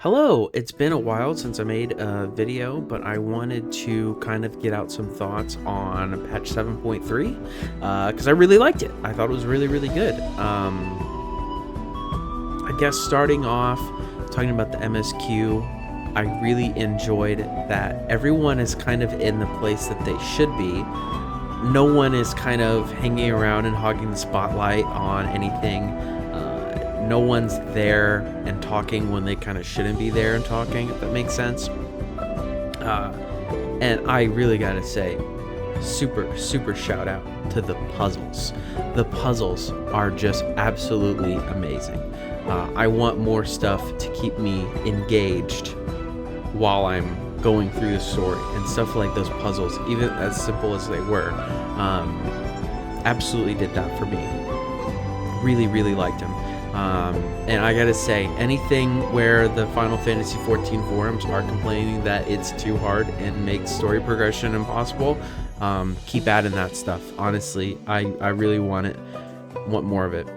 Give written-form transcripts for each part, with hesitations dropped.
Hello, it's been a while since I made a video, but I wanted to kind of get out some thoughts on patch 7.3 because I really liked it. I thought it was really, really good. I guess starting off talking about the MSQ, I really enjoyed that everyone is kind of in the place that they should be. No one is kind of hanging around and hogging the spotlight on anything. No one's there and talking when they kind of shouldn't be there and talking, if that makes sense. And I really gotta say, super shout out to the puzzles. The puzzles are just absolutely amazing. I want more stuff to keep me engaged while I'm going through the story, and stuff like those puzzles, even as simple as they were, absolutely did that for me. Really liked them. And I gotta say, anything where the Final Fantasy XIV forums are complaining that it's too hard and makes story progression impossible, keep adding that stuff. Honestly, I really want more of it.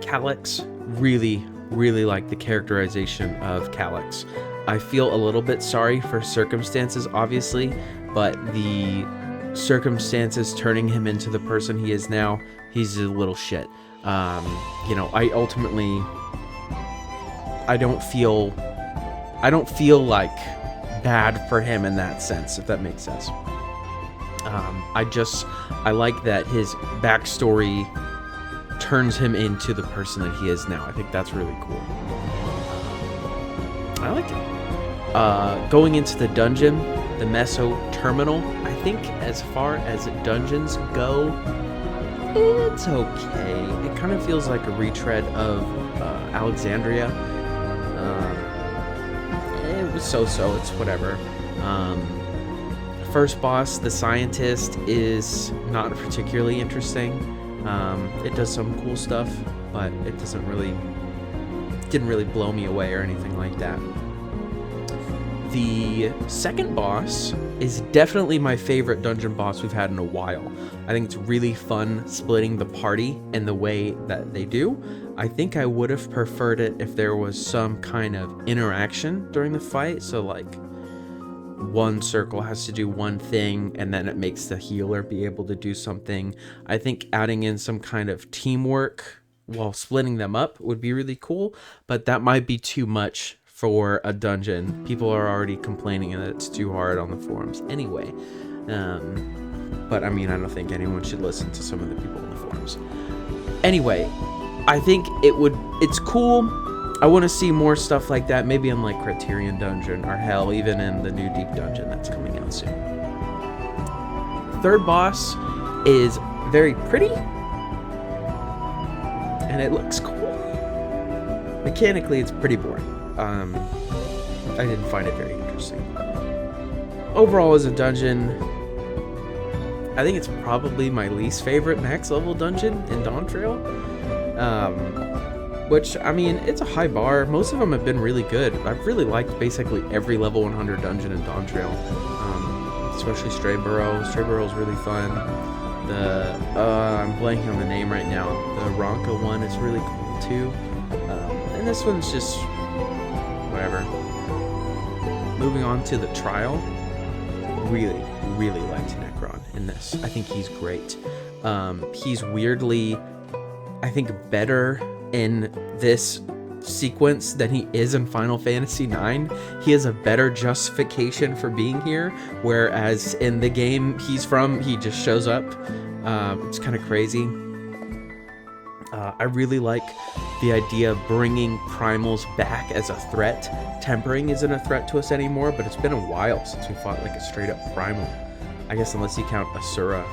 Calyx, really like the characterization of Calyx. I feel a little bit sorry for circumstances, obviously, but the circumstances turning him into the person he is now, he's a little shit. I don't feel like bad for him in that sense, if that makes sense. I like that his backstory turns him into the person that he is now. I think that's really cool. I liked it. Going into the dungeon, the Meso Terminal, I think as far as dungeons go, it's okay. It kind of feels like a retread of Alexandria. It was so-so, it's whatever. First boss, the scientist, is not particularly interesting. It does some cool stuff, but it didn't really blow me away or anything like that. The second boss is definitely my favorite dungeon boss we've had in a while. I think it's really fun splitting the party in the way that they do. I think I would have preferred it if there was some kind of interaction during the fight. So like one circle has to do one thing and then it makes the healer be able to do something. I think adding in some kind of teamwork while splitting them up would be really cool, but that might be too much for a dungeon. People are already complaining that it's too hard on the forums anyway. But I mean, I don't think anyone should listen to some of the people in the forums. Anyway, I think it's cool. I want to see more stuff like that, maybe in like Criterion Dungeon, or hell, even in the new Deep Dungeon that's coming out soon. Third boss is very pretty, and it looks cool. Mechanically, it's pretty boring. I didn't find it very interesting. Overall, as a dungeon, I think it's probably my least favorite max level dungeon in Dawntrail. Which, I mean, it's a high bar. Most of them have been really good. I've really liked basically every level 100 dungeon in Dawntrail. Especially Stray Burrow. Stray Burrow is really fun. I'm blanking on the name right now. The Ronka one is really cool too. And this one's just whatever. Moving on to the trial. Really liked Necron in this. I think he's great. He's weirdly, I think, better in this sequence than he is in Final Fantasy IX. He has a better justification for being here, whereas in the game he's from, he just shows up. It's kind of crazy. I really like the idea of bringing primals back as a threat. Tempering isn't a threat to us anymore, but it's been a while since we fought like a straight up primal. I guess unless you count Asura.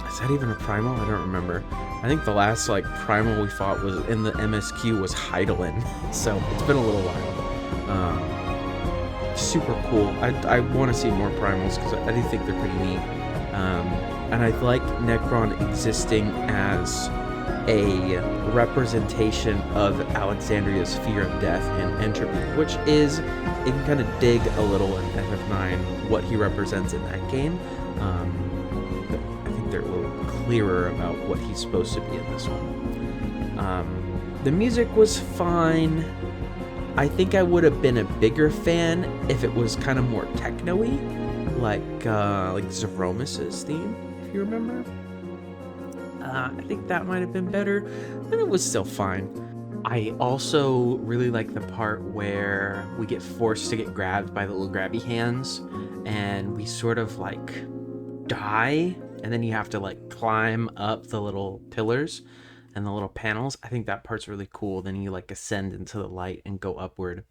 Is that even a primal? I don't remember. I think the last like primal we fought was in the MSQ was Heidelin. So it's been a little while. Super cool. I want to see more primals because I do think they're pretty neat. And I like Necron existing as a representation of Alexandria's fear of death and entropy, which is, you can kind of dig a little in FF9 what he represents in that game. But I think they're a little clearer about what he's supposed to be in this one. The music was fine. I think I would have been a bigger fan if it was kind of more techno-y, like Zeromus's theme, if you remember. I think that might have been better, but it was still fine. I also really like the part where we get forced to get grabbed by the little grabby hands, and we sort of like die, and then you have to like climb up the little pillars and the little panels. I think that part's really cool. Then you like ascend into the light and go upward.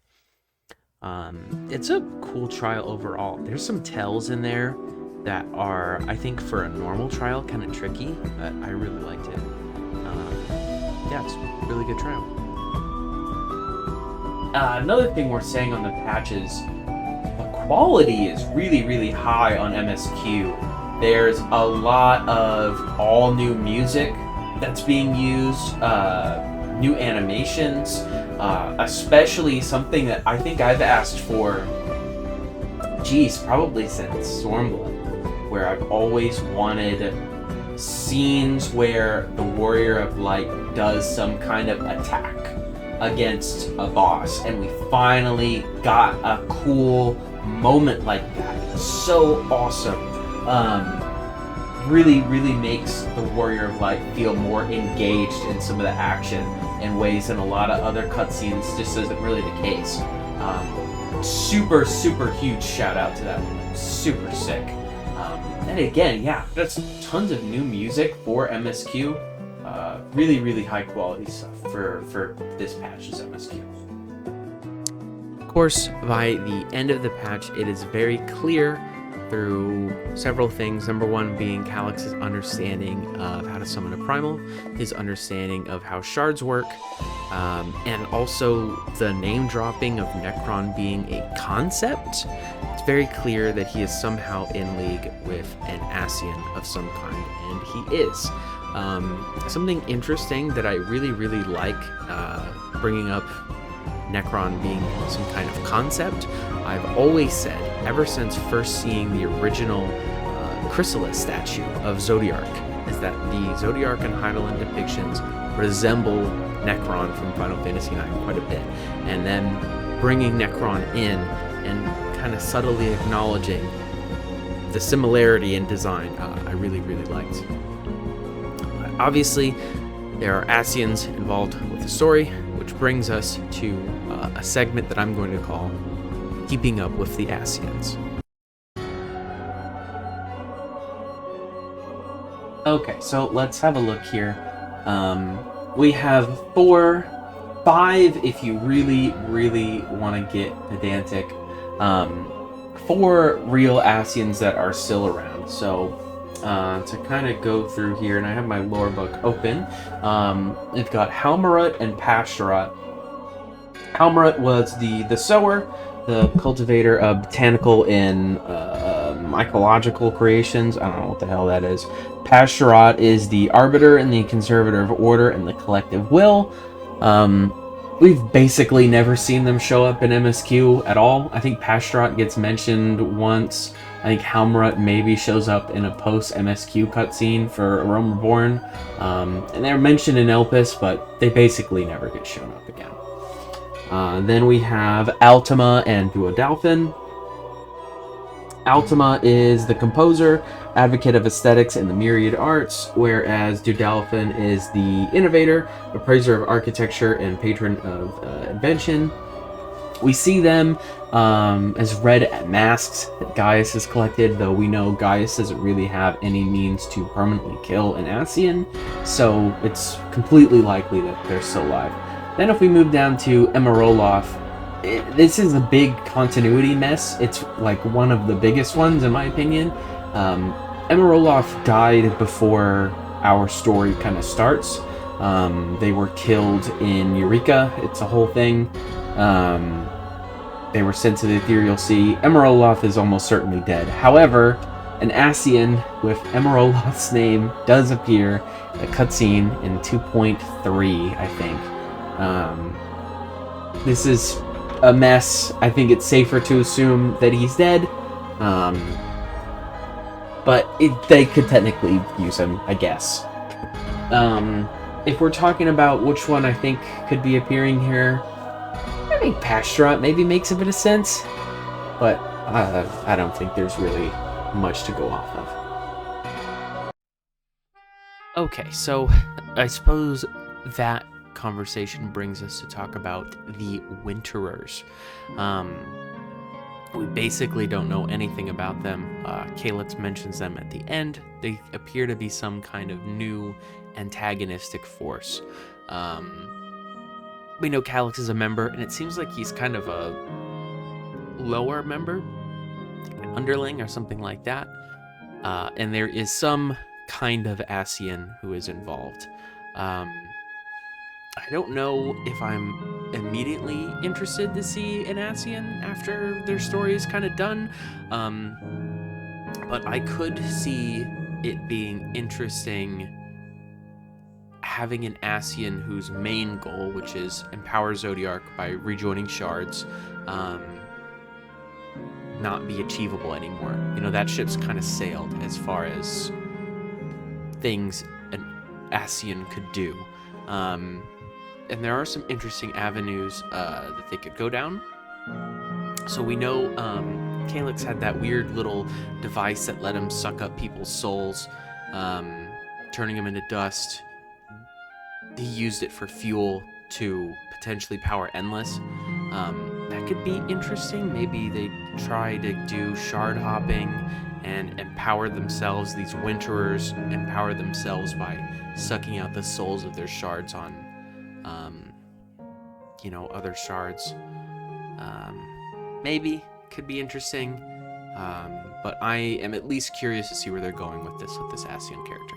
It's a cool trial overall. There's some tells in there that are, I think, for a normal trial kind of tricky, but I really liked it. Yeah, it's a really good trial. Another thing we're saying on the patch is the quality is really, really high on MSQ. There's a lot of all new music that's being used, new animations, especially something that I think I've asked for, probably since Stormblood, where I've always wanted scenes where the Warrior of Light does some kind of attack against a boss, and we finally got a cool moment like that. So awesome. Really makes the Warrior of Light feel more engaged in some of the action in ways in a lot of other cutscenes just isn't really the case. Super huge shout out to that one. Super sick. And again, yeah, that's tons of new music for MSQ. Really high quality stuff for this patch's MSQ. Of course, by the end of the patch, it is very clear through several things. Number one being Calix's understanding of how to summon a primal, his understanding of how shards work, and also the name dropping of Necron being a concept. It's very clear that he is somehow in league with an Ascian of some kind, and he is. Something interesting that I really like, bringing up Necron being some kind of concept. I've always said, ever since first seeing the original Chrysalis statue of Zodiark, is that the Zodiark and Hydaelyn depictions resemble Necron from Final Fantasy IX quite a bit. And then bringing Necron in and kind of subtly acknowledging the similarity in design, I really liked. Obviously, there are Ascians involved with the story, which brings us to a segment that I'm going to call Keeping Up with the Ascians. Okay, so let's have a look here. We have 5 if you really want to get pedantic. 4 real Ascians that are still around. So to kind of go through here, and I have my lore book open. We've got Halmarut and Pashtarat. Halmarut was the sower, the cultivator of botanical and mycological creations. I don't know what the hell that is. Pashtarat is the arbiter and the conservator of order and the collective will. We've basically never seen them show up in MSQ at all. I think Pashtarat gets mentioned once. I think Halmarut maybe shows up in a post-MSQ cutscene for Rome Reborn. And they're mentioned in Elpis, but they basically never get shown up again. Then we have Altima and Duodalfin. Altima is the composer, advocate of aesthetics and the myriad arts, whereas Duodalfin is the innovator, appraiser of architecture, and patron of invention. We see them as red masks that Gaius has collected, though we know Gaius doesn't really have any means to permanently kill an Ascian, so it's completely likely that they're still alive. Then if we move down to Emeroloth, this is a big continuity mess. It's like one of the biggest ones, in my opinion. Emeroloth died before our story kind of starts. They were killed in Eureka. It's a whole thing. They were sent to the Ethereal Sea. Emeroloth is almost certainly dead. However, an Ascian with Emeroloth's name does appear in a cutscene in 2.3, I think. This is a mess. I think it's safer to assume that he's dead. But they could technically use him, I guess. If we're talking about which one I think could be appearing here, think Pasturat maybe makes a bit of sense, but I don't think there's really much to go off of. Okay, so I suppose that conversation brings us to talk about the Winterers. We basically don't know anything about them. Calyx mentions them at the end. They appear to be some kind of new antagonistic force. We know Calyx is a member, and it seems like he's kind of a lower member, an underling or something like that. And there is some kind of Ascian who is involved. I don't know if I'm immediately interested to see an Ascian after their story is kind of done, but I could see it being interesting having an Ascian whose main goal, which is empower Zodiark by rejoining shards, not be achievable anymore. You know, that ship's kind of sailed as far as things an Ascian could do. And there are some interesting avenues that they could go down. So we know Calyx had that weird little device that let him suck up people's souls, turning them into dust. He used it for fuel to potentially power Endless. That could be interesting. Maybe they try to do shard hopping and empower themselves. These Winterers empower themselves by sucking out the souls of their shards on other shards. Maybe could be interesting, but I am at least curious to see where they're going with this Ascian character.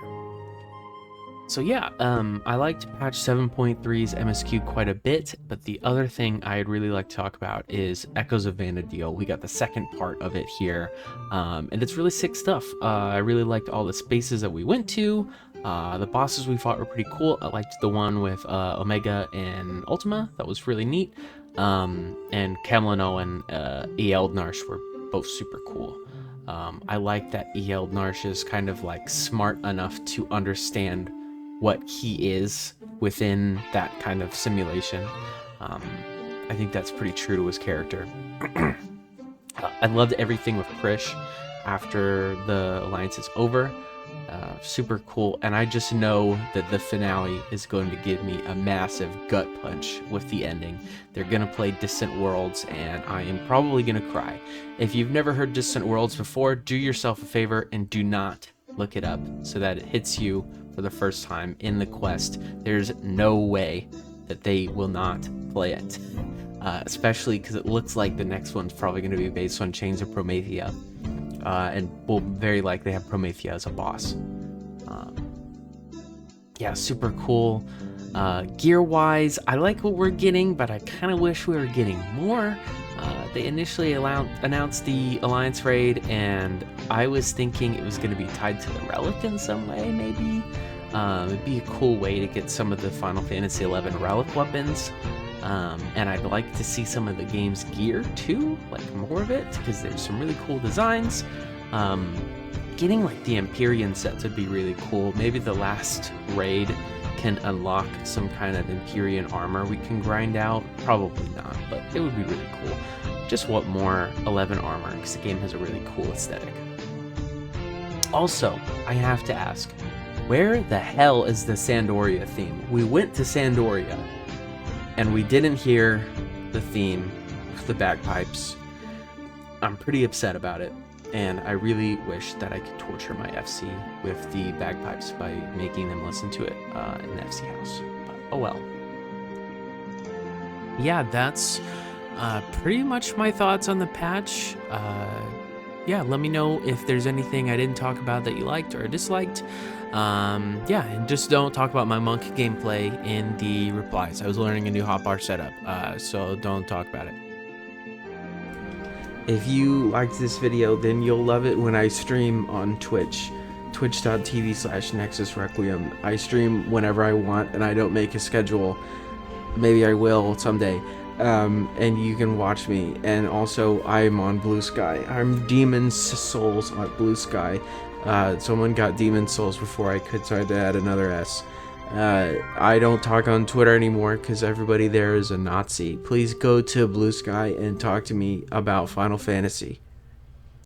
So yeah, I liked patch 7.3's MSQ quite a bit, but the other thing I'd really like to talk about is Echoes of Vana'diel. We got the second part of it here, and it's really sick stuff. I really liked all the spaces that we went to. The bosses we fought were pretty cool. I liked the one with Omega and Ultima. That was really neat. And Camlano and Ealdnarsh were both super cool. I like that Ealdnarsh is kind of like smart enough to understand what he is within that kind of simulation. I think that's pretty true to his character. I loved everything with Krish after the alliance is over. Super cool, and I just know that the finale is going to give me a massive gut punch with the ending. They're going to play Distant Worlds, and I am probably going to cry. If you've never heard Distant Worlds before, do yourself a favor and do not look it up so that it hits you for the first time in the quest. There's no way that they will not play it, especially because it looks like the next one's probably going to be based on Chains of Promethea, and will very likely have Promethea as a boss. Yeah, super cool. Gear-wise, I like what we're getting, but I kind of wish we were getting more. They initially announced the Alliance raid, and I was thinking it was going to be tied to the Relic in some way, maybe. It'd be a cool way to get some of the Final Fantasy XI Relic weapons. And I'd like to see some of the game's gear too, like more of it, because there's some really cool designs. Getting like the Empyrean sets would be really cool. Maybe the last raid can unlock some kind of Empyrean armor we can grind out. Probably not, but it would be really cool. Just want more 11 armor, because the game has a really cool aesthetic. Also, I have to ask, where the hell is the Sandoria theme? We went to Sandoria, and we didn't hear the theme with the bagpipes. I'm pretty upset about it, and I really wish that I could torture my FC with the bagpipes by making them listen to it in the FC house. But, oh well. Yeah, that's pretty much my thoughts on the patch. Yeah, let me know if there's anything I didn't talk about that you liked or disliked. Yeah, and just don't talk about my monk gameplay in the replies. I was learning a new hotbar setup, so don't talk about it. If you liked this video, then you'll love it when I stream on Twitch, twitch.tv/Nexus Requiem. I stream whenever I want, and I don't make a schedule. Maybe I will someday. And you can watch me. And also, I'm on Blue Sky. I'm Demon's Souls on Blue Sky. Someone got Demon's Souls before I could, so I had to add another S. I don't talk on Twitter anymore because everybody there is a Nazi. Please go to Blue Sky and talk to me about Final Fantasy.